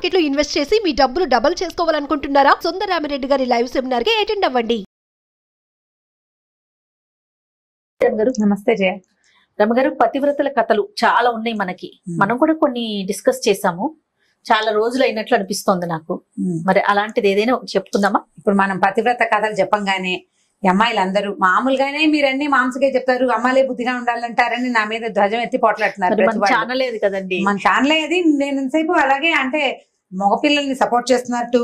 Market లో invest చేసి మీ డబ్బులు డబుల్ చేసుకోవాలనుకుంటున్నారా? సుందరరామిరెడ్డి గారి లైవ్ సెమినార్ కి అటెండ్ అవ్వండి. నమస్తే జయ. రమగారు, పతివ్రతల కథలు చాలా ఉన్నాయి మనకి. మనం కూడా కొన్ని డిస్కస్ చేసాము. చాలా రోజులు అయినట్లు అనిపిస్తోంది నాకు. మరి అలాంటిది ఏదైనా ఒకటి చెప్పుకుందామా? ఇప్పుడు మనం పతివ్రత కథలు చెప్పంగానే అమ్మాయిలందరూ మామూలుగానే మీరన్నీ మాంసకే చెప్తారు, అమ్మాయిలే బుద్ధిగా ఉండాలంటారని నా మీద ధ్వజం ఎత్తి పోట్లాడుతున్నారు. మన ఛానల్ ఏది కదండి, మన ఛానల్ అది. నేను ఇంతసేపు అలాగే అంటే మగపిల్లల్ని సపోర్ట్ చేస్తున్నట్టు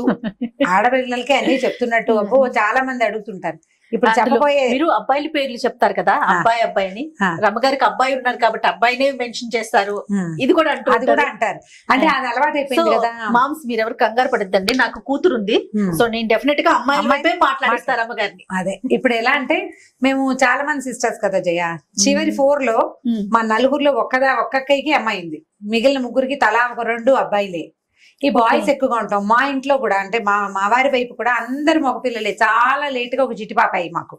ఆడపిల్లలకి అన్ని చెప్తున్నట్టు అబ్బో చాలా మంది అడుగుతుంటారు. ఇప్పుడు చెప్పబోయే మీరు అబ్బాయిల పేర్లు చెప్తారు కదా, అబ్బాయి అని. రమగారికి అబ్బాయి ఉన్నారు కాబట్టి అబ్బాయినే మెన్షన్ చేస్తారు. ఇది కూడా అంటారు. అంటే అది అలవాటు అయిపోయింది కదా. మామ్స్ మీరు ఎవరు కంగారు పడద్దండి, నాకు కూతురు ఉంది. సో నేను డెఫినెట్ గా అమ్మాయి మాట్లాడిస్తారు అమ్మగారిని. అదే ఇప్పుడు ఎలా అంటే మేము చాలా మంది సిస్టర్స్ కదా జయ. చివరి 4 లో మా నలుగురిలో ఒక్కక్కకి అమ్మాయి ఉంది. మిగిలిన ముగ్గురికి తలా ఒక 2 అబ్బాయిలే. ఈ బాయ్స్ ఎక్కువగా ఉంటాం. మా ఇంట్లో కూడా అంటే మా వారి వైపు కూడా అందరు మగపిల్లలే. చాలా లేట్ గా ఒక చిట్టి పాప అయ్యి మాకు.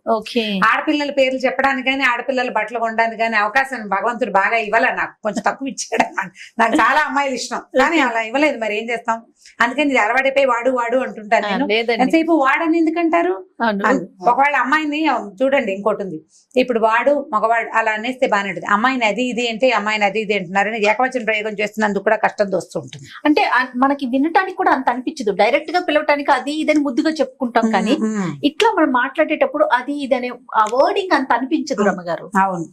ఆడపిల్లల పేర్లు చెప్పడానికి కానీ ఆడపిల్లల బట్టలు కొనడానికి కానీ అవకాశం భగవంతుడు బాగా ఇవ్వాల. నాకు కొంచెం తక్కువ ఇచ్చాడు. నాకు చాలా అమ్మాయిలు ఇష్టం కానీ అలా ఇవ్వలేదు. మరి ఏం చేస్తాం, అందుకని ఇది అలవాటైపోయి వాడు అంటుంటాను నేను. ఎంతసేపు వాడని ఎందుకంటారు? ఒకవేళ అమ్మాయిని చూడండి, ఇంకోటి ఉంది. ఇప్పుడు వాడు మగవాడు అలా అనేస్తే బాగానే ఉంటుంది. అమ్మాయిని అది ఇది అంటే అమ్మాయిని అది ఇది అంటున్నారని ఏకవచన ప్రయోగం చేస్తున్నందుకు కూడా కష్టం వస్తూ ఉంటుంది. అంటే మనకి వినటానికి కూడా అంత అనిపించదు. డైరెక్ట్ గా పిలవటానికి అది ఇదని ముద్దుగా చెప్పుకుంటాం కానీ ఇట్లా మనం మాట్లాడేటప్పుడు అది ఇదనే ఆ వర్డింగ్ అంత అనిపించదు రమ్మగారు. అవును,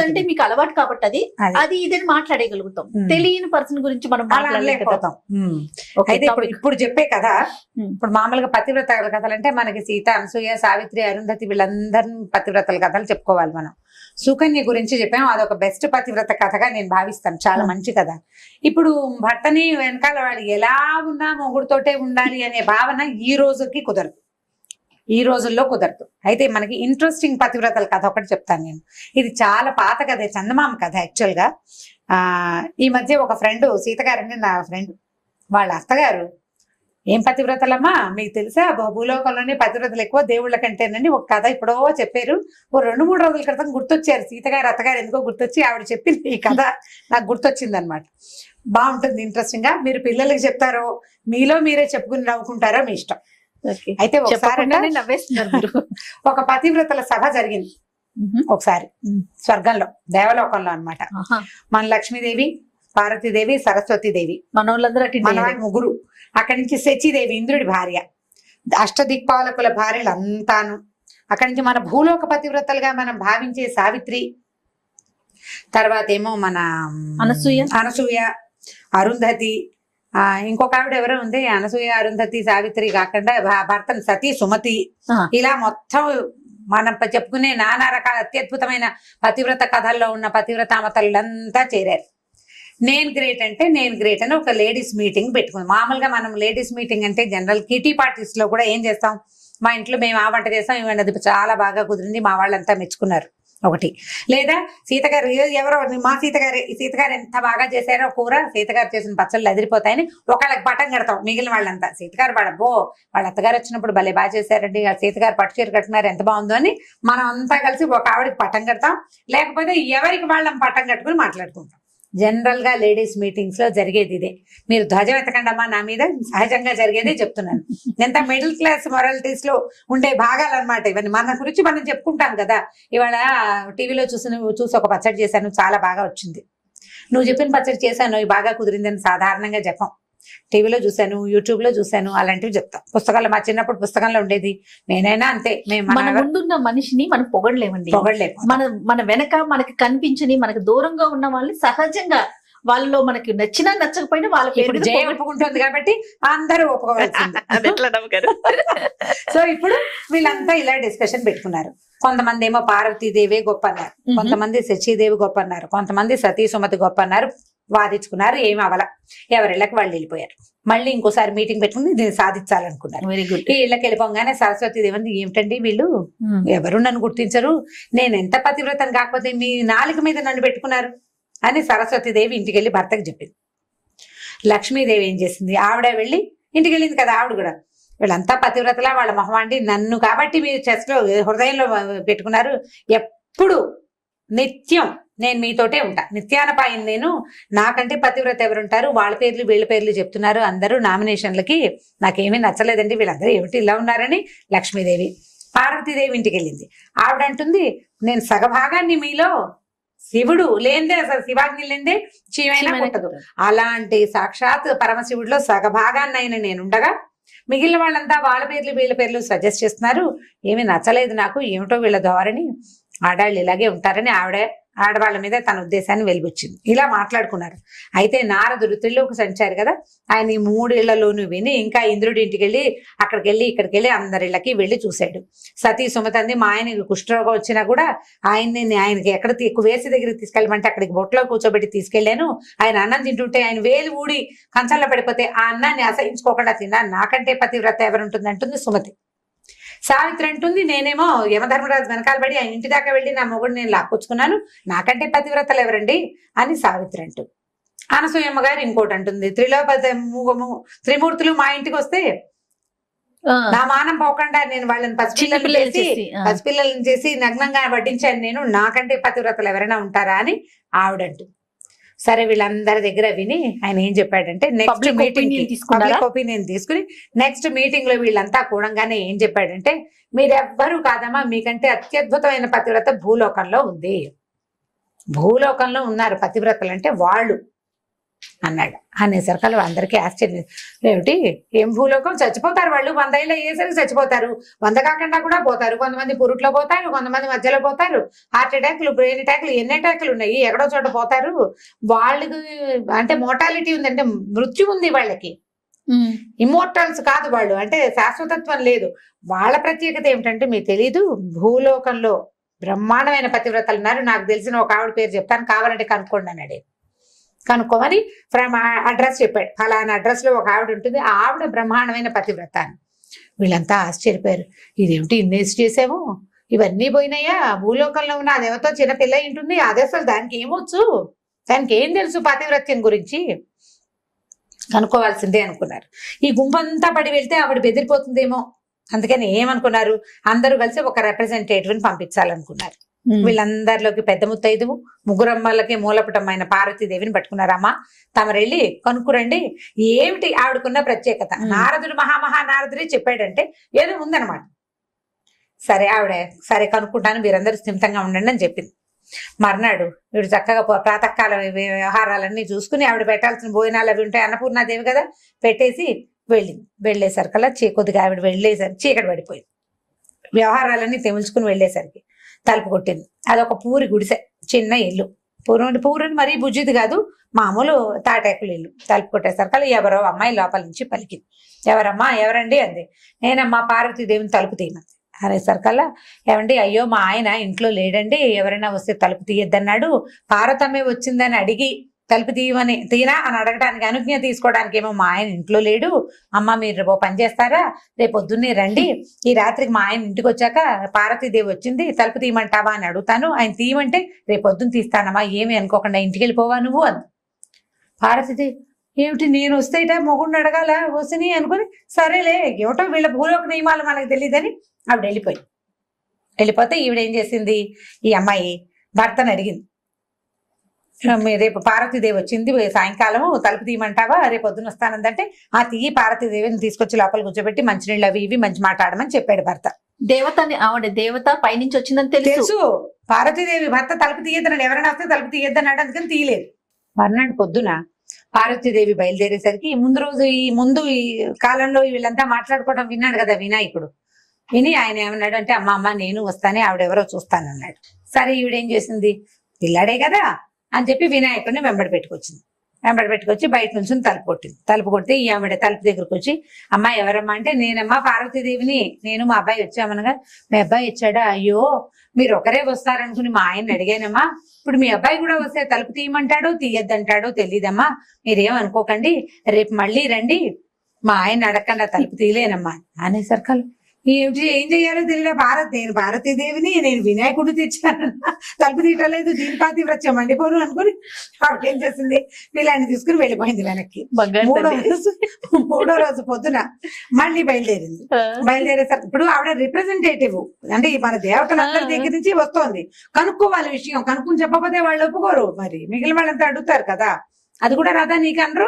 అంటే మీకు అలవాటు కాబట్టి అది ఇదని మాట్లాడగలుగుతాం. తెలియని పర్సన్ గురించి మనం మాట్లాడలేకపోతాం. అయితే ఇప్పుడు చెప్పే కదా, ఇప్పుడు మామూలుగా పతివ్రతల కథలు అంటే మనకి సీత, అనసూయ, సావిత్రి, అరుంధతి వీళ్ళందరినీ పతివ్రతల కథలు చెప్పుకోవాలి. మనం సుకన్య గురించి చెప్పాము. అదొక బెస్ట్ పతివ్రత కథగా నేను భావిస్తాను. చాలా మంచి కథ. ఇప్పుడు భర్తని వెనకాల వాడు ఎలా ఉన్నా మొగుడుతోటే ఉండాలి అనే భావన ఈ రోజుకి కుదరదు, ఈ రోజుల్లో కుదరదు. అయితే మనకి ఇంట్రెస్టింగ్ పతివ్రతల కథ ఒకటి చెప్తాను నేను. ఇది చాలా పాత కథ, చందమామ కథ. యాక్చువల్ గా ఈ మధ్య ఒక ఫ్రెండ్, సీత గారండి నా ఫ్రెండ్, వాళ్ళ అత్తగారు ఏం పతివ్రతలమ్మా మీకు తెలుసా, భూలోకంలోనే పతివ్రతలు ఎక్కువ దేవుళ్ళ కంటేనండి ఒక కథ ఇప్పుడో చెప్పారు. ఓ 2-3 రోజుల క్రితం గుర్తొచ్చారు సీతగారు, అత్తగారు ఎందుకో గుర్తొచ్చి ఆవిడ చెప్పింది ఈ కథ నాకు గుర్తొచ్చింది అనమాట. బాగుంటుంది, ఇంట్రెస్టింగ్ గా. మీరు పిల్లలకి చెప్తారో మీలో మీరే చెప్పుకుని నవ్వుకుంటారో మీ ఇష్టం. అయితే ఒకసారి ఒక పతివ్రతల సభ జరిగింది ఒకసారి స్వర్గంలో, దేవలోకంలో అన్నమాట. మన లక్ష్మీదేవి, పార్వతీదేవి, సరస్వతీదేవి, మన ముగ్గురు. అక్కడి నుంచి శచీదేవి ఇంద్రుడి భార్య, అష్టదిక్పాలకుల భార్యలు అంతాను. అక్కడి నుంచి మన భూలోక పతివ్రతలుగా మనం భావించే సావిత్రి, తర్వాత ఏమో మన అనసూయ, అరుంధతి, ఇంకొక ఆవిడ ఎవరో ఉంది. అనసూయ, అరుంధతి, సావిత్రి కాకుండా భర్తను సతీ, సుమతి, ఇలా మొత్తం మనం చెప్పుకునే నానా రకాల అత్యద్భుతమైన పతివ్రత కథల్లో ఉన్న పతివ్రతామతలంతా చేరారు. నేను గ్రేట్ అంటే నేను గ్రేట్ అని ఒక లేడీస్ మీటింగ్ పెట్టుకుంది. మామూలుగా మనం లేడీస్ మీటింగ్ అంటే జనరల్ కిటీ పార్టీస్ లో కూడా ఏం చేస్తాం, మా ఇంట్లో మేము ఆ వంట చేస్తాం, ఈ వంట చాలా బాగా కుదిరింది, మా వాళ్ళంతా మెచ్చుకున్నారు ఒకటి. లేదా సీతగారు ఎవరో మా సీతగారు ఎంత బాగా చేశారో కూర, సీతగారు చేసిన పచ్చళ్ళు అదిరిపోతాయని ఒకళ్ళకి పట్టం కడతాం. మిగిలిన వాళ్ళంతా సీతగారు వాళ్ళ అత్తగారు వచ్చినప్పుడు భలే బాగా చేశారండి, సీతగారు పట్టు చీర కట్టుకున్నారు ఎంత బాగుందో అని మనం అంతా కలిసి ఒక ఆవిడకి పట్టం కడతాం. లేకపోతే ఎవరికి వాళ్ళం పట్టం కట్టుకుని మాట్లాడుకుంటాం. జనరల్ గా లేడీస్ మీటింగ్స్ లో జరిగేది ఇదే. మీరు ధ్వజం ఎత్తకండమ్మా నా మీద, సహజంగా జరిగేదే చెప్తున్నాను. ఎంత మిడిల్ క్లాస్ మొరాలిటీస్ లో ఉండే భాగాలు అనమాట ఇవన్నీ. మన గురించి మనం చెప్పుకుంటాం కదా. ఇవాళ టీవీలో చూసి ఒక పచ్చడి చేశాను, చాలా బాగా వచ్చింది. నువ్వు చెప్పిన పచ్చడి చేశాను, బాగా కుదిరిందని సాధారణంగా చెప్పం. టీవీలో చూశాను, యూట్యూబ్ లో చూశాను, అలాంటివి చెప్తాం. పుస్తకాలు మా చిన్నప్పుడు పుస్తకంలో ఉండేది, నేనైనా అంతే. మన ముందున్న మనిషిని మనం పొగడలేమండి. మన వెనక మనకి కనిపించని, మనకి దూరంగా ఉన్న వాళ్ళని సహజంగా వాళ్ళలో మనకి నచ్చినా నచ్చకపోయినా వాళ్ళ పేరు జయ ఒప్పుకుంటుంది కాబట్టి అందరూ ఒప్పుకోవాల్సింది. సో ఇప్పుడు వీళ్ళంతా ఇలా డిస్కషన్ పెట్టుకున్నారు. కొంతమంది ఏమో పార్వతీదేవి గొప్ప అన్నారు, కొంతమంది శచీదేవి గొప్ప అన్నారు, కొంతమంది సతీ సుమతి గొప్ప అన్నారు. వాదించుకున్నారు, ఏమి అవల, ఎవరిళ్ళకి వాళ్ళు వెళ్ళిపోయారు. మళ్ళీ ఇంకోసారి మీటింగ్ పెట్టుకుని దీన్ని సాధించాలనుకున్నారు. Very good. ఈ ఇళ్ళకి వెళ్ళిపోగానే సరస్వతీదేవి ఏమిటండి వీళ్ళు ఎవరు నన్ను గుర్తించరు, నేను ఎంత పతివ్రతను కాకపోతే మీ నాలుక మీద నన్ను పెట్టుకున్నారు అని సరస్వతీదేవి ఇంటికి వెళ్ళి భర్తకు చెప్పింది. లక్ష్మీదేవి ఏం చేసింది, ఆవిడ వెళ్ళి ఇంటికి వెళ్ళింది కదా ఆవిడ కూడా, వీళ్ళంతా పతివ్రతలా వాళ్ళ మొహమాండి నన్ను కాబట్టి మీరు చెస్ట్ లో హృదయంలో పెట్టుకున్నారు, ఎప్పుడు నిత్యం నేను మీతోటే ఉంటా, నిత్యానపాయం నేను, నాకంటే పతివ్రత ఎవరుంటారు, వాళ్ళ పేర్లు వీళ్ళ పేర్లు చెప్తున్నారు అందరూ నామినేషన్లకి, నాకేమీ నచ్చలేదండి వీళ్ళందరూ ఏమిటి ఇలా ఉన్నారని లక్ష్మీదేవి పార్వతీదేవి ఇంటికి వెళ్ళింది. ఆవిడ అంటుంది నేను సగభాగాన్ని మీలో, శివుడు లేనిదే అసలు శివాగ్ని లేనిదే శివైనా పుట్టదు, అలాంటి సాక్షాత్ పరమశివుడిలో సగభాగాన్ని అయిన నేనుండగా మిగిలిన వాళ్ళంతా వాళ్ళ పేర్లు వీళ్ళ పేర్లు సజెస్ట్ చేస్తున్నారు, ఏమీ నచ్చలేదు నాకు, ఏమిటో వీళ్ళ ధోరణి, ఆడాళ్ళు ఇలాగే ఉంటారని ఆడవాళ్ళ మీద తన ఉద్దేశాన్ని వెలిబుచ్చింది. ఇలా మాట్లాడుకున్నారు. అయితే నారదుడు త్రిలోక సంచారి కదా, ఆయన ఈ 3 ఇళ్లలోనూ విని ఇంకా ఇంద్రుడి ఇంటికి వెళ్ళి అక్కడికి వెళ్ళి ఇక్కడికి వెళ్ళి అందరిళ్ళకి వెళ్ళి చూశాడు. సతీ సుమతంది మా ఆయనకి కుష్ఠరోగం వచ్చినా కూడా ఆయనకి ఎక్కడ వేసి దగ్గరికి తీసుకెళ్ళమంటే అక్కడికి బొట్లో కూర్చోబెట్టి తీసుకెళ్లాను. ఆయన అన్నం తింటుంటే ఆయన వేలు ఊడి కంచంలో పడిపోతే ఆ అన్నాన్ని అసహించుకోకుండా తిన్నాను, నాకంటే పతివ్రత ఎవరుంటుంది అంటుంది సుమతి. సావిత్రి అంటుంది నేనేమో యమధర్మరాజు వెనకాల పడి ఆయన ఇంటి దాకా వెళ్ళి నా మొగుడు నేను లాక్కొచ్చుకున్నాను, నాకంటే పతివ్రతలు ఎవరండి అని సావిత్రి అంటుంది. అనసూయమ్మ గారు ఇంకోటి అంటుంది, త్రిమూర్తులు మా ఇంటికి వస్తే నా మానం పోకుండా నేను వాళ్ళని పసిపిల్లలను చేసి నగ్నంగా వడ్డించాను నేను, నాకంటే పతివ్రతలు ఎవరైనా ఉంటారా అని ఆవిడంటుంది. సరే వీళ్ళందరి దగ్గర విని ఆయన ఏం చెప్పాడంటే నెక్స్ట్ మీటింగ్ ఒపీనియన్ తీసుకుని నెక్స్ట్ మీటింగ్ లో వీళ్ళంతా కూడంగానే ఏం చెప్పాడంటే మీరెవ్వరూ కాదమ్మా, మీకంటే అత్యద్భుతమైన పతివ్రత భూలోకంలో ఉంది, భూలోకంలో ఉన్నారు పతివ్రతలు అంటే వాళ్ళు అన్నాడు. అనేసరికి అందరికీ ఆశ్చర్యం, ఏమిటి ఏం భూలోకం, చచ్చిపోతారు వాళ్ళు, 100 ఏళ్ళు అయ్యేసరికి చచ్చిపోతారు, 100 కాకుండా కూడా పోతారు, కొంతమంది పురుట్లో పోతారు, కొంతమంది మధ్యలో పోతారు, హార్ట్ అటాక్లు బ్రెయిన్ అటాక్లు ఎన్ని అటాక్లు ఉన్నాయి, ఎక్కడో చోట పోతారు, వాళ్ళకి అంటే మోర్టాలిటీ ఉంది, అంటే మృత్యు ఉంది వాళ్ళకి, ఇమ్మోర్టల్స్ కాదు వాళ్ళు, అంటే శాశ్వతత్వం లేదు. వాళ్ళ ప్రత్యేకత ఏమిటంటే మీకు తెలీదు, భూలోకంలో బ్రహ్మాండమైన పతివ్రతలు ఉన్నారు, నాకు తెలిసిన ఒక ఆవిడ పేరు చెప్తాను కావాలంటే కనుక్కోండి అన్నాడు. కనుక్కోమని ఫ్రమ్ అడ్రస్ చెప్పాడు, ఫలానా అడ్రస్ లో ఒక ఆవిడ ఉంటుంది, ఆవిడ బ్రహ్మాండమైన పతివ్రత అని. వీళ్ళంతా ఆశ్చర్యపోయారు, ఇదేమిటి ఇన్నేసి చేసాము, ఇవన్నీ పోయినాయా, భూలోకంలో ఉన్న అదేవతో చిన్న పిల్ల ఉంటుంది, అదే అసలు దానికి ఏమొచ్చు, దానికి ఏం తెలుసు పతివ్రత్యం గురించి, కనుక్కోవాల్సిందే అనుకున్నారు. ఈ గుంపంతా పడి వెళ్తే ఆవిడ బెదిరిపోతుందేమో, అందుకని ఏమనుకున్నారు, అందరూ కలిసి ఒక రిప్రజెంటేటివ్ ని పంపించాలనుకున్నారు. వీళ్ళందరిలోకి పెద్ద ముత్తైదువు, ముగ్గురమ్మలకి మూలపుటమైన పార్వతీదేవిని పట్టుకున్నారమ్మా, తమరెళ్ళి కనుక్కురండి ఏమిటి ఆవిడకున్న ప్రత్యేకత. నారదుడు నారదుడే చెప్పాడంటే ఏదో ఉందన్నమాట. సరే ఆవిడ సరే కనుక్కుంటాను, మీరందరూ స్థిమితంగా ఉండండి అని చెప్పింది. మర్నాడు వీడు చక్కగా ప్రాతకాల వ్యవహారాలన్నీ చూసుకుని ఆవిడ పెట్టాల్సిన భోజనాలు అవి ఉంటాయి, అన్నపూర్ణాదేవి కదా, పెట్టేసి వెళ్ళింది. వెళ్ళేసరికల్లా కొద్దిగా ఆవిడ వెళ్ళేసరికి చీకటి పడిపోయింది. వ్యవహారాలన్నీ తెముల్చుకుని వెళ్ళేసరికి తలుపు కొట్టింది. అదొక పూరి గుడిసె, చిన్న ఇల్లు, పూరని మరీ బుజ్జిది కాదు, మామూలు తాటాకులు ఇల్లు. తలుపు కొట్టేసరికి ఎవరో అమ్మాయి లోపల నుంచి పలికింది. ఎవరమ్మా, ఎవరండి అంది. నేనమ్మా పార్వతీదేవిని తలుపు తీయమంది. అనేసరికల్లా ఏమండి, అయ్యో మా ఆయన ఇంట్లో లేడండి, ఎవరైనా వస్తే తలుపు తీయొద్దన్నాడు, పార్వతమ్మే వచ్చిందని అడిగి తలుపు తీయనా అని అడగడానికి అనుజ్ఞ తీసుకోవడానికి ఏమో మా ఆయన ఇంట్లో లేడు, అమ్మ మీరు పని చేస్తారా, రేపు పొద్దున్నే రండి, ఈ రాత్రికి మా ఆయన ఇంటికి వచ్చాక పార్వతీదేవి వచ్చింది తలుపు తీయమంటావా అని అడుగుతాను, ఆయన తీయమంటే రేపు పొద్దున్న తీస్తానమ్మా, ఏమి అనుకోకుండా ఇంటికి వెళ్ళిపోవా నువ్వు అంది. పార్వతీదేవి ఏమిటి నేను వస్తేట మొగుడిని అడగాల వసిని అనుకుని, సరేలే ఏమిటో వీళ్ళ భూలోక నియమాలు మనకు తెలియదని ఆవిడ వెళ్ళిపోతే ఈవిడేం చేసింది, ఈ అమ్మాయి భర్తను అడిగింది, రేపు పార్వతీదేవి వచ్చింది సాయంకాలం తలుపు తీయమంటావా, రేపు పొద్దున వస్తానందంటే ఆ తీయి పార్వతీదేవిని తీసుకొచ్చి లోపల కూర్చోబెట్టి మంచినీళ్ళు అవి ఇవి మంచి మాట్లాడమని చెప్పాడు భర్త. దేవతని ఆవిడ దేవత పైనుంచి వచ్చిందని తెలుసు, పార్వతీదేవి భర్త తలుపు తీయద్దన్నాడు, ఎవరైనా వస్తే తలుపు తీయద్దన్నాడు, అందుకని తీయలేదు. మర్నాడు పొద్దున పార్వతీదేవి బయలుదేరేసరికి ముందు ఈ కాలంలో వీళ్ళంతా మాట్లాడుకోవడం విన్నాడు కదా వినాయకుడు. విని ఆయన ఏమన్నాడు అంటే అమ్మ నేను వస్తానే, ఆవిడెవరో చూస్తానన్నాడు. సరే ఈవిడేం చేసింది, పిల్లాడే కదా అని చెప్పి వినాయకుడిని వెంబడి పెట్టుకొచ్చి బయట నుంచి తలుపు కొట్టింది. తలుపు కొడితే ఈ ఆవిడ తలుపు దగ్గరకు వచ్చి అమ్మ ఎవరమ్మా అంటే, నేనమ్మా పార్వతీదేవిని, నేను మా అబ్బాయి వచ్చామనగా, మీ అబ్బాయి వచ్చాడా, అయ్యో మీరు ఒకరే వస్తారనుకుని మా ఆయన్ని అడిగానమ్మా, ఇప్పుడు మీ అబ్బాయి కూడా వస్తే తలుపు తీయమంటాడో తీయద్దంటాడో తెలియదమ్మా, మీరేమనుకోకండి, రేపు మళ్ళీ రండి, మా ఆయన అడగకుండా తలుపు తీయలేనమ్మా అనేసరికి ఏం చెయ్యాలో తెలియదు. నేను భారతీదేవిని, నేను వినాయకుడిని తెచ్చాను, తలుపు తీయటలేదు, దీని పాతివ్రత్యం మండిపోను అనుకుని ఆవిడ ఏం చేసింది, వీళ్ళని తీసుకుని వెళ్ళిపోయింది వెనక్కి. మూడో రోజు పొద్దున మళ్ళీ బయలుదేరేసరికి ఇప్పుడు ఆవిడ రిప్రజెంటేటివ్, అంటే మన దేవతలందరి దగ్గర నుంచి వస్తోంది. కనుక్కోవాలి విషయం, కనుక్కుని చెప్పకపోతే వాళ్ళు ఒప్పుకోరు, మరి మిగిలిన వాళ్ళంతా అడుగుతారు కదా. అది కూడా రాదా నీకు అనరు.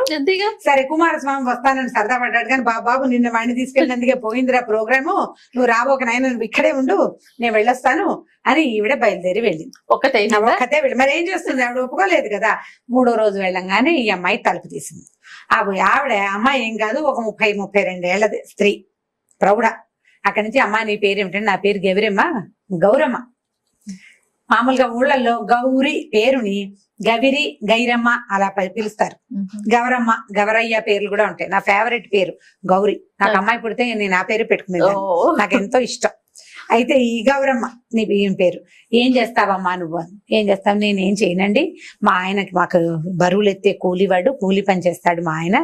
సరే కుమారస్వామి వస్తానని సరదా పడ్డాడు, కానీ బాబు నిన్న వాడిని తీసుకెళ్ళినందుకే పోయిందిరా ప్రోగ్రాము, నువ్వు రాబోక నాయన నువ్వు ఇక్కడే ఉండు, నేను వెళ్ళొస్తాను అని ఈవిడ బయలుదేరి వెళ్ళింది. ఒక్కతే వెళ్ళి మరి ఏం చేస్తుంది, ఆవిడ ఒప్పుకోలేదు కదా. మూడో రోజు వెళ్ళంగానే ఈ అమ్మాయి తలుపు తీసింది. ఆవిడ అమ్మాయి ఏం కాదు, ఒక 30-32 ఏళ్ల స్త్రీ, ప్రౌఢ. అక్కడి నుంచి అమ్మ నీ పేరు ఏమిటంటే, నా పేరు గౌరమ్మ. మామూలుగా ఊళ్ళల్లో గౌరి పేరుని గవిరి, గైరమ్మ అలా పిలుస్తారు. గౌరమ్మ, గవరయ్య పేర్లు కూడా ఉంటాయి. నా ఫేవరెట్ పేరు గౌరి. నాకు అమ్మాయి పుడితే నేను ఆ పేరు పెట్టుకునేది, నాకు ఎంతో ఇష్టం. అయితే ఈ గౌరమ్మ నీ పేరు. ఏం చేస్తావమ్మా నువ్వు? ఏం చేస్తావు? నేనేం చేయనండి, మా ఆయనకి మాకు బరువులు ఎత్తే కూలివాడు, కూలి పని చేస్తాడు మా ఆయన.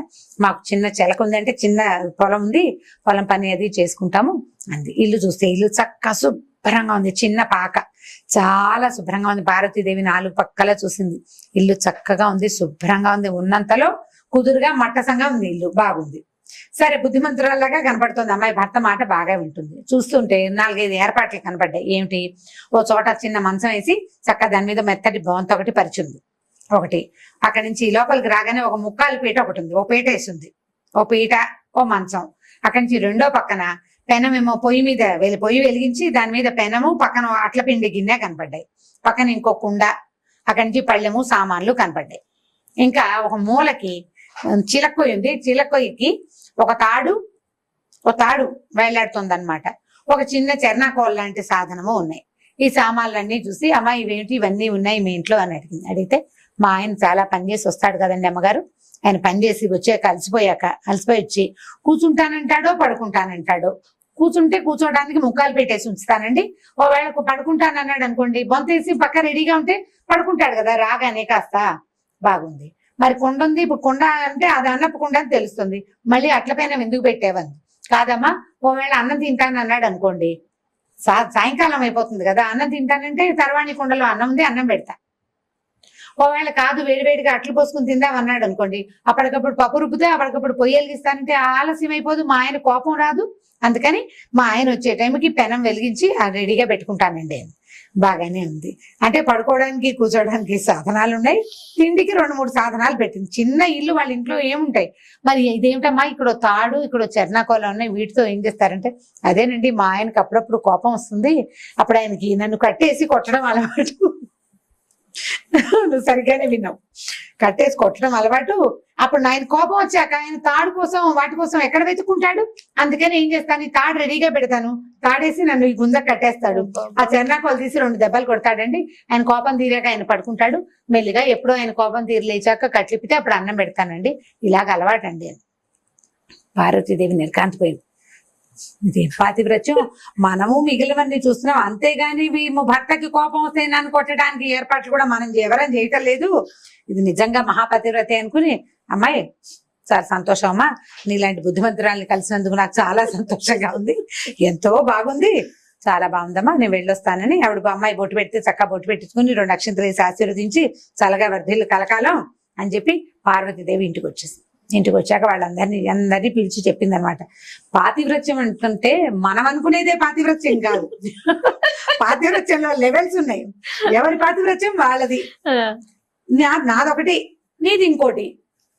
మాకు చిన్న చెలక ఉందంటే చిన్న పొలం ఉంది, పొలం పని అది చేసుకుంటాము అంది. ఇల్లు చూస్తే ఇల్లు చక్కగా శుభ్రంగా ఉంది, చిన్న పాక, చాలా శుభ్రంగా ఉంది. భారతీదేవి 4 పక్కల చూసింది, ఇల్లు చక్కగా ఉంది, శుభ్రంగా ఉంది, ఉన్నంతలో కుదురుగా మట్టసంగా ఉంది, ఇల్లు బాగుంది. సరే బుద్ధిమంతురాల్లాగా కనపడుతుంది అమ్మాయి, భర్త మాట బాగా వింటుంది. చూస్తుంటే 4-5 ఏర్పాట్లు కనపడ్డాయి. ఏమిటి, ఓ చోట చిన్న మంచం వేసి చక్కగా దాని మీద మెత్తటి బొంత ఒకటి పరిచింది. అక్కడి నుంచి లోపలికి రాగానే ఒక ముక్కాలు పీట ఒకటి ఉంది, ఓ పీట వేసింది, ఓ పీట, ఓ మంచం. అక్కడి నుంచి రెండో పక్కన పెనమేమో పొయ్యి వెలిగించి దాని మీద పెనము, పక్కన అట్ల పిండి గిన్నె కనపడ్డాయి. పక్కన ఇంకో కుండ, అక్కడి నుంచి పళ్ళెము సామాన్లు కనపడ్డాయి. ఇంకా ఒక మూలకి చిలక్కొయ్యి ఉంది, చిలక్కొయ్యికి ఒక తాడు వేలాడుతుంది అనమాట. ఒక చిన్న చెర్నాకోల్ లాంటి సాధనము ఉన్నాయి. ఈ సామాన్లన్నీ చూసి అమ్మ ఇవేంటి, ఇవన్నీ ఉన్నాయి మీ ఇంట్లో అని అడిగింది. అడిగితే మా ఆయన చాలా పని చేసి వస్తాడు కదండి అమ్మగారు, ఆయన పని చేసి వచ్చాక అలసిపోయి వచ్చి కూర్చుంటానంటాడో పడుకుంటానంటాడో. కూర్చుంటే కూర్చోడానికి ముక్కాలు పెట్టేసి ఉంచుతానండి, ఒకవేళ పడుకుంటానన్నాడు అనుకోండి, బొంతేసి పక్క రెడీగా ఉంటే పడుకుంటాడు కదా రాగానే. కాస్త బాగుంది. మరి కుండ ఉంది, ఇప్పుడు కుండ అంటే అది అన్నపు కుండ అని తెలుస్తుంది, మళ్ళీ అట్లపైన ఎందుకు పెట్టేవని. కాదమ్మా, ఒకవేళ అన్నం తింటానన్నాడు అనుకోండి, సాయంకాలం అయిపోతుంది కదా, అన్నం తింటానంటే తర్వాణి కుండలో అన్నం ఉంది, అన్నం పెడతా. ఒకవేళ కాదు వేడివేడిగా అట్లు పోసుకుని తిందాం అన్నాడు అనుకోండి, అప్పటికప్పుడు పప్పు రుబ్బితే అప్పటికప్పుడు పొయ్యి వెలిగిస్తానంటే ఆలస్యం అయిపోదు, మా ఆయన కోపం రాదు. అందుకని మా ఆయన వచ్చే టైంకి పెనం వెలిగించి రెడీగా పెట్టుకుంటానండి. బాగానే ఉంది. అంటే పడుకోవడానికి కూర్చోడానికి సాధనాలు ఉన్నాయి, తిండికి 2-3 సాధనాలు పెట్టింది. చిన్న ఇల్లు, వాళ్ళ ఇంట్లో ఏముంటాయి. మరి ఇదేమిటమ్మా, ఇక్కడ తాడు, ఇక్కడ చెర్నాకోల ఉన్నాయి, వీటితో ఏం చేస్తారంటే, అదేనండి మా ఆయనకి అప్పుడప్పుడు కోపం వస్తుంది, అప్పుడు ఆయనకి నన్ను కట్టేసి కొట్టడం అలవాటు. నువ్వు సరిగ్గానే విన్నావు, కట్టేసి కొట్టడం అలవాటు. అప్పుడు ఆయన కోపం వచ్చాక ఆయన తాడు కోసం వాటి కోసం ఎక్కడ వెతుక్కుంటాడు. అందుకని ఏం చేస్తాను, ఈ తాడు రెడీగా పెడతాను, తాడేసి నన్ను ఈ గుంజ కట్టేస్తాడు. ఆ చెర్నాకోలు తీసి 2 దెబ్బలు కొడతాడండి. ఆయన కోపం తీరాక ఆయన పడుకుంటాడు. మెల్లిగా ఎప్పుడో ఆయన కోపం తీరలేచాక కట్లిపితే అప్పుడు అన్నం పెడతానండి. ఇలాగ అలవాటండి అని పార్వతీదేవి నిర్కాంతిపోయింది. ఇదే పాతివ్రత్యం, మనము మిగిలినవన్నీ చూస్తున్నాం, అంతేగాని భర్తకి కోపం వస్తే నన్ను కొట్టడానికి ఏర్పాట్లు కూడా మనం ఎవరం చేయటం లేదు. ఇది నిజంగా మహాపతివ్రతే అనుకుని, అమ్మాయి చాలా సంతోషం అమ్మా, నీలాంటి బుద్ధిమంతురాల్ని కలిసినందుకు నాకు చాలా సంతోషంగా ఉంది, ఎంతో బాగుంది, చాలా బాగుందమ్మా, నేను వెళ్ళొస్తానని ఆవిడ అమ్మాయి బొట్టు పెడితే చక్కగా బొట్టు పెట్టించుకుని 2 అక్షంతలు వేసి ఆశీర్వదించి చల్లగా వర్ధిల్లు కలకాలం అని చెప్పి పార్వతీదేవి ఇంటికి వచ్చేసింది. ఇంటికి వచ్చాక అందరినీ పిలిచి చెప్పింది అనమాట. పాతివ్రత్యం అంటుంటే మనం అనుకునేదే పాతివ్రత్యం కాదు, పాతివ్రత్యంలో లెవెల్స్ ఉన్నాయి. ఎవరి పాతివ్రత్యం వాళ్ళది, నాదొకటి నీది ఇంకోటి.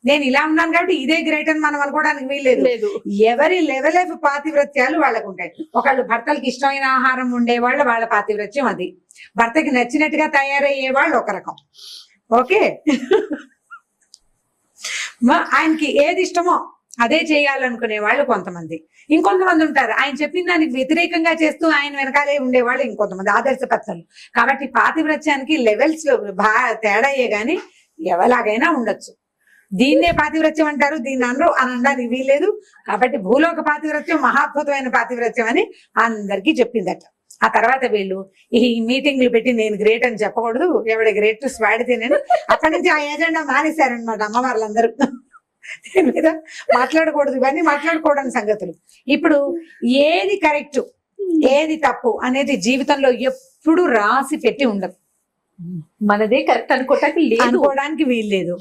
నేను ఇలా ఉన్నాను కాబట్టి ఇదే గ్రేట్ అని మనం అనుకోవడానికి వీల్లేదు. ఎవరి లెవెల్ ఆఫ్ పాతివ్రత్యాలు వాళ్ళకు ఉంటాయి. ఒకళ్ళు భర్తలకి ఇష్టమైన ఆహారం ఉండేవాళ్ళు, వాళ్ళ పాతివ్రత్యం అది. భర్తకి నచ్చినట్టుగా తయారయ్యే వాళ్ళు ఒక రకం. ఓకే, ఆయనకి ఏది ఇష్టమో అదే చేయాలనుకునే వాళ్ళు కొంతమంది. ఇంకొంతమంది ఉంటారు ఆయన చెప్పిన దానికి వ్యతిరేకంగా చేస్తూ ఆయన వెనకాలే ఉండేవాళ్ళు ఇంకొంతమంది, ఆదర్శపత్రులు. కాబట్టి పాతివ్రత్యానికి లెవెల్స్ తేడాయే గాని ఎవలాగైనా ఉండొచ్చు. దీన్నే పాతివ్రత్యం అంటారు, దీన్ని అనరు అని అనడానికి వీల్లేదు. కాబట్టి భూలోక పాతివ్రత్యం మహాద్భుతమైన పాతివ్రత్యం అని అందరికీ చెప్పిందట. ఆ తర్వాత వీళ్ళు ఈ మీటింగ్లు పెట్టి నేను గ్రేట్ అని చెప్పకూడదు, ఎవడ గ్రేట్ వాడితే నేను అక్కడి నుంచి ఆ ఏజెండా మానేశారనమాట అమ్మవార్లందరూ. దీని మీద మాట్లాడకూడదు, ఇవన్నీ మాట్లాడకూడని సంగతులు. ఇప్పుడు ఏది కరెక్ట్ ఏది తప్పు అనేది జీవితంలో ఎప్పుడు రాసి పెట్టి ఉండదు. మనదే కరెక్ట్ అనుకోవడానికి వీల్లేదు.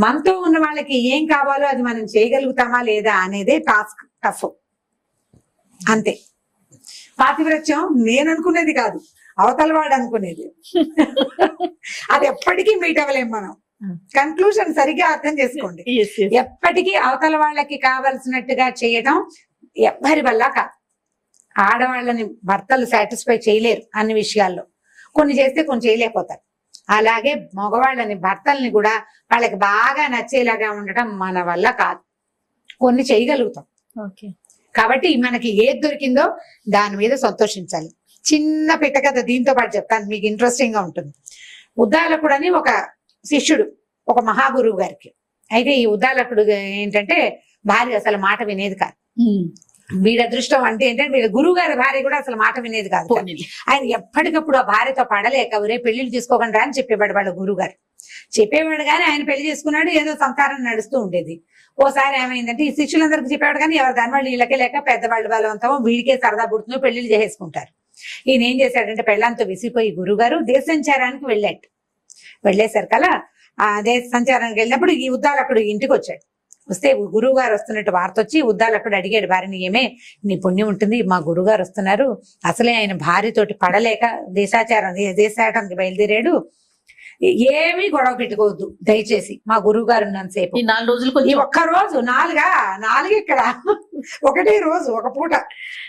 మనతో ఉన్న వాళ్ళకి ఏం కావాలో అది మనం చేయగలుగుతామా లేదా అనేదే టాస్క్, టఫ్, అంతే. పాతివ్రత్యం నేను అనుకునేది కాదు, అవతల వాడు అనుకునేది. అది ఎప్పటికీ మీట్ అవ్వలేం మనం. కన్క్లూజన్ సరిగ్గా అర్థం చేసుకోండి. ఎప్పటికీ అవతల వాళ్ళకి కావలసినట్టుగా చేయడం ఎవ్వరి వల్ల కాదు. ఆడవాళ్ళని భర్తలు సాటిస్ఫై చేయలేరు అన్ని విషయాల్లో. కొన్ని చేస్తే కొన్ని చేయలేకపోతారు. అలాగే మగవాళ్ళని భర్తల్ని కూడా వాళ్ళకి బాగా నచ్చేలాగా ఉండటం మన వల్ల కాదు. కొన్ని చేయగలుగుతాం. కాబట్టి మనకి ఏది దొరికిందో దాని మీద సంతోషించాలి. చిన్న పిట్టకథ దీంతో పాటు చెప్తాను, మీకు ఇంట్రెస్టింగ్ గా ఉంటుంది. ఉద్దాలకుడు అని ఒక శిష్యుడు ఒక మహాగురువు గారికి. అయితే ఈ ఉద్దాలకుడు ఏంటంటే భార్య అసలు మాట వినేది కాదు. వీడి అదృష్టం అంటే ఏంటంటే వీడి గురువు గారి భార్య కూడా అసలు మాట వినేది కాదు. ఆయన ఎప్పటికప్పుడు ఆ భార్యతో పడలేక ఒరే పెళ్లిళ్ళు తీసుకోకుండా అని చెప్పేవాడు వాళ్ళ గురువు గారు. చెప్పేవాడు కానీ ఆయన పెళ్లి చేసుకున్నాడు, ఏదో సంసారం నడుస్తూ ఉండేది. ఓసారి ఏమైందంటే ఈ శిష్యులందరికీ చెప్పేవాడు కానీ ఎవరు దాని వాళ్ళు వీళ్ళకే లేక పెద్దవాళ్ళు బలవంతం వీడికే సరదా పుడుతుందో పెళ్లిళ్ళు చేసేసుకుంటారు. ఈయన ఏం చేశాడంటే పెళ్ళంతో విసిపోయి గురుగారు దేశ సంచారానికి వెళ్ళేసరికల్లా ఆ దేశ సంచారానికి వెళ్ళినప్పుడు ఈ ఉద్దాలకుడు ఇంటికి వచ్చాడు. వస్తే గురువు గారు వస్తున్నట్టు వార్త వచ్చి ఉద్దాలకుడు అడిగాడు భార్యని, ఏమే నీ పుణ్యం ఉంటుంది, మా గురువు గారు వస్తున్నారు, అసలే ఆయన భార్యతోటి పడలేక దేశాటానికి బయలుదేరాడు, ఏమీ గొడవ పెట్టుకోవద్దు దయచేసి, మా గురువు గారు ఉన్నంతసేపు 4 రోజులు ఈ ఒక్క రోజు 4 ఇక్కడ ఒకటే రోజు ఒక పూట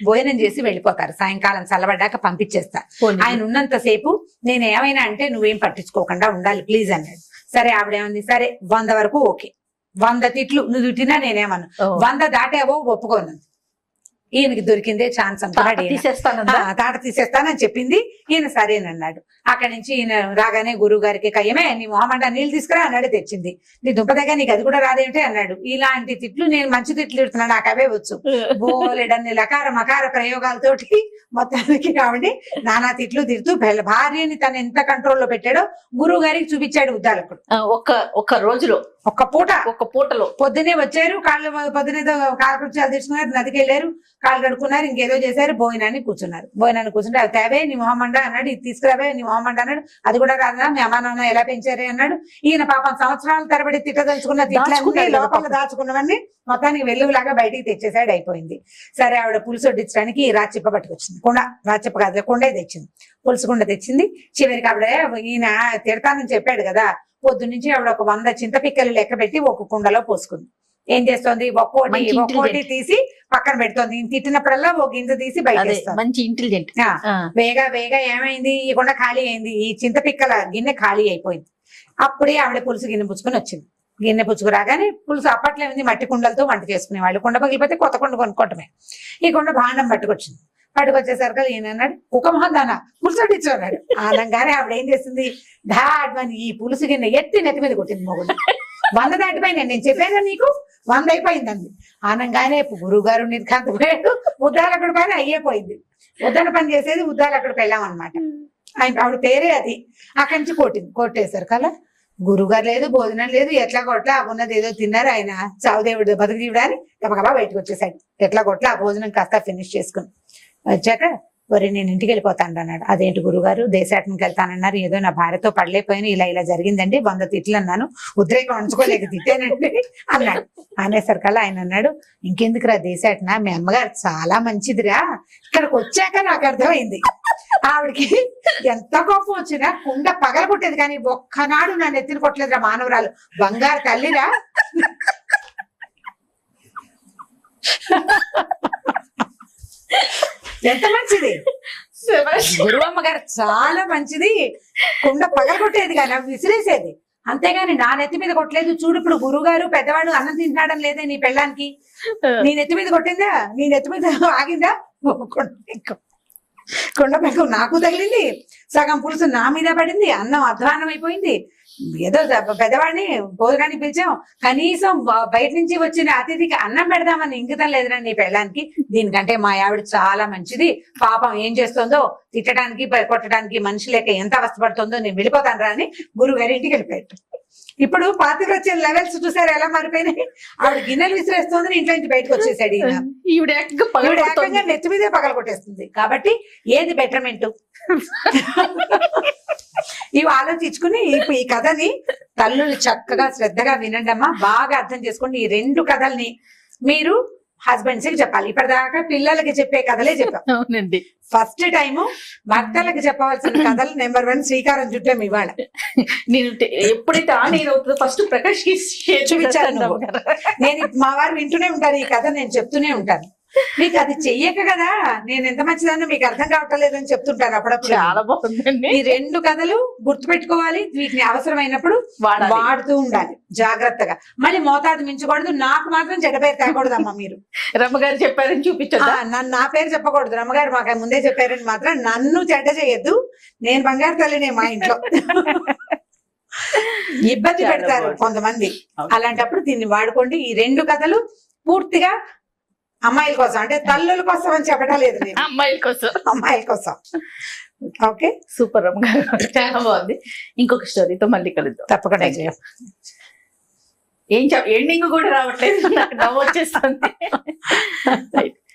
భోజనం చేసి వెళ్ళిపోతారు. సాయంకాలం చల్లబడ్డాక పంపించేస్తా, ఆయన ఉన్నంతసేపు నేను ఏమైనా అంటే నువ్వేం పట్టించుకోకుండా ఉండాలి ప్లీజ్ అన్నాడు. సరే ఆవిడేమంది, సరే 100 వరకు ఓకే, 100 తిట్లు నువ్వు తిట్టినా నేనేమను, 100 దాటావో ఒప్పుకోను. ఈయనకి దొరికిందే ఛాన్స్ అనుకున్నాడు. తాట తీసేస్తానని చెప్పింది. ఈయన సరేనన్నాడు. అక్కడి నుంచి ఈయన రాగానే గురువు గారికి కయ్యమే నీ మొహమంట నీళ్ళు తీసుకురా అన్నాడు. తెచ్చింది. నీ దుంపదగా నీకు అది కూడా రాదేంటి అన్నాడు. ఇలాంటి తిట్లు నేను మంచి తిట్లు తిడుతున్నాను, నాకు అవే వచ్చు. బోలెడన్ని లకార మకార ప్రయోగాలతోటి మొత్తానికి కాబట్టి నానా తిట్లు తిడుతూ భార్యని తను ఎంత కంట్రోల్లో పెట్టాడో గురువు గారికి చూపించాడు ఉద్దాలకుడు. ఒక్క రోజులో ఒక్క పూటలో పొద్దునే వచ్చారు, పొద్దునేదో కాలకృత్యాలు తీసుకున్నారు, నదికి వెళ్ళారు, కాళ్ళు కడుక్కున్నారు, ఇంకేదో చేశారు, భోజనాన్ని కూర్చుంటే అది తేవే నీ మొహమండ అన్నాడు, ఇది తీసుకురావే నీ మొహమండ అన్నాడు. అది కూడా రాదా, మీ అమ్మా నాన్న ఎలా పెంచారే అన్నాడు. ఈయన పాపం సంవత్సరాల తరబడి తిట్టదలుచుకున్న తిట్లన్నీ లోపల దాచుకున్నవన్నీ మొత్తానికి వెలుగులాగా బయటికి తెచ్చేసాడు. అయిపోయింది. సరే ఆవిడ పులుసు వడ్డించడానికి రాచిప్ప పట్టుకొచ్చింది. రాచిప్ప కాదు కొండే తెచ్చింది, పులుసు కుండ తెచ్చింది. చివరికి ఆవిడ ఈయన తిడతానని చెప్పాడు కదా, పొద్దు నుంచి ఆవిడ ఒక 100 చింతపిక్కలు లెక్క పెట్టి ఒక కుండలో పోసుకుంది. ఏం చేస్తోంది, ఒక్కోటి తీసి పక్కన పెడుతోంది. తిట్టినప్పుడల్లా ఒక గింజ తీసి బయట మంచి ఇంటెలిజెంట్. వేగా ఏమైంది, ఈ కుండ ఖాళీ అయింది, ఈ చింతపిక్కల గిన్నె ఖాళీ అయిపోయింది. అప్పుడే ఆవిడ పులుసు గిన్నె పుచ్చుకొని వచ్చింది. గిన్నె పుచ్చుకు రాగానే పులుసు అప్పట్లో ఉంది మట్టి కుండలతో వంట చేసుకునేవాళ్ళు. కుండ పగిలిపోతే కొత్త కుండ కొనుక్కోవటమే. ఈ కుండ భాండం పట్టుకొచ్చింది. పట్టుకొచ్చేసరికి ఈయన అన్నాడు, కుక్కమోహన్ దానా పులుసు వడ్డించు అన్నాడు. అనగానే ఆవిడ ఏం చేసింది, ధాడ్మని ఈ పులుసు గిన్నె ఎత్తి నెత్తి మీద కొట్టింది. మొగుడు 100 దాటిపోయింది, నేను చెప్పాను నీకు 100 అయిపోయిందండి. అనగానే గురువు గారు నిర్ఘాంతపోయాడు. ఉద్దాలకుడి పైన అయ్యేపోయింది. ఉద్దన పని చేసేది ఉద్దాలకుడికి వెళ్ళాం అనమాట. ఆవిడ పేరే అది. అక్కడి నుంచి కొట్టేశారు కదా. గురువుగారు లేదు, భోజనం లేదు, ఎట్లా కొట్లా ఉన్నది ఏదో తిన్నారు. ఆయన చావుదేవుడు బతుకు దేవుడా అని గబగబా బయటకు వచ్చేసాడు. ఎట్లా కొట్లా ఆ భోజనం కాస్త ఫినిష్ చేసుకుని వచ్చాక, వరి నేను ఇంటికి వెళ్ళిపోతాను అన్నాడు. అదేంటి గురుగారు దేశాటనికి వెళ్తానన్నారు, ఏదో నా భార్యతో పడలేకపోయినా ఇలా జరిగిందండి, 100 తిట్లు అన్నాను, ఉద్రేకం ఉంచుకోలేక తిట్టానండి అన్నాడు. అనేసరికల్లా ఆయన అన్నాడు, ఇంకెందుకురా దేశాటన, మీ అమ్మగారు చాలా మంచిదిరా, ఇక్కడికి వచ్చాక నాకు అర్థమైంది ఆవిడకి ఎంత కోపం వచ్చినా కుండ పగల కొట్టేది కానీ ఒక్కనాడు నన్ను ఎత్తిన కొట్టలేదురా, మానవరాలు బంగారు తల్లిరా. ఎంత మంచిది గురువమ్మ గారు, చాలా మంచిది. కుండ పగలగొట్టేది కానీ అవి విసిరేసేది, అంతేగాని నా నెత్తి మీద కొట్టలేదు. చూడు ఇప్పుడు గురువు గారు పెద్దవాడు అన్నం తింటాడని లేదే నీ పెళ్ళానికి, నీ నెత్తి మీద కొట్టిందా, నీ నెత్తి మీద ఆగిందా, కుండ పెంకు నాకు తగిలింది, సగం పులుసు నా మీద పడింది, అన్నం అధ్వానం అయిపోయింది. ఏదో పెద్దవాడిని భోజనానికి పిలిచాం, కనీసం బయట నుంచి వచ్చిన అతిథికి అన్నం పెడదామని ఇంకితం లేదురా నీ పెళ్ళానికి. దీనికంటే మా ఆవిడ చాలా మంచిది, పాపం ఏం చేస్తుందో తిట్టడానికి కొట్టడానికి మనిషి లేక ఎంత అవస్థపడుతుందో, నేను వెళ్ళిపోతాను రా అని గురువు గారి ఇంటికి వెళ్ళిపోయాడు. ఇప్పుడు పాతివ్రత్యం లెవెల్స్ చూసారు ఎలా మారిపోయినాయి. ఆవిడ గిన్నెలు విసిరేస్తుంది, ఇంట్లో నుంచి బయటకు వచ్చేసాడు ఈయన. ఈవిడ ఏకంగా నెత్తి మీదే పగల కొట్టేస్తుంది. కాబట్టి ఏది బెటర్మెంట్ ఇవి ఆలోచించుకుని ఈ కథని తల్లులు చక్కగా శ్రద్ధగా వినండి అమ్మా, బాగా అర్థం చేసుకోండి. ఈ 2 కథల్ని మీరు హస్బెండ్స్ కి చెప్పాలి. ఇప్పటిదాకా పిల్లలకి చెప్పే కథలే చెప్పాం. అవునండి. ఫస్ట్ టైం భర్తలకు చెప్పవలసిన కథలు నెంబర్ 1 శ్రీకారం చుట్టాం ఇవాళ. నేను ఎప్పుడైతే ఆన్ ఎయిర్ అవుతుందో ఫస్ట్ ప్రకాష్ కి చూపించాను. నేను మా వారు వింటూనే ఉంటారు ఈ కథ, నేను చెప్తూనే ఉంటాను. మీకు అది చెయ్యక కదా నేను ఎంత మంచిదానో మీకు అర్థం కావటం లేదని చెప్తుంటాను అప్పుడప్పుడు. చాలా బాగుందండి. ఈ 2 కథలు గుర్తుపెట్టుకోవాలి, వీటిని అవసరమైనప్పుడు వాడుతూ ఉండాలి జాగ్రత్తగా. మళ్ళీ మోతాదు మించకూడదు. నాకు మాత్రం చెడ్డ పేరు తేకూడదమ్మా. మీరు రమ్మగారు చెప్పారని చూపించదా? నా పేరు చెప్పకూడదు. రమ్మగారు మాకు ముందే చెప్పారని మాత్రం నన్ను చెడ్డ చేయొద్దు. నేను బంగారు తల్లినే మా ఇంట్లో. ఇబ్బంది పెడతారు కొంతమంది. అలాంటప్పుడు దీన్ని వాడుకోండి. ఈ 2 కథలు పూర్తిగా అమ్మాయిల కోసం, అంటే తల్లుల కోసం అని చెప్పడం లేదు నేను, అమ్మాయిల కోసం. ఓకే, సూపర్ రమ్మగారు, చాలా బాగుంది. ఇంకొక స్టోరీతో మళ్ళీ కలుద్దాం తప్పకుండా. ఎండింగ్ కూడా రావట్లేదు, నాకు నవ్వు వచ్చేస్తుంది.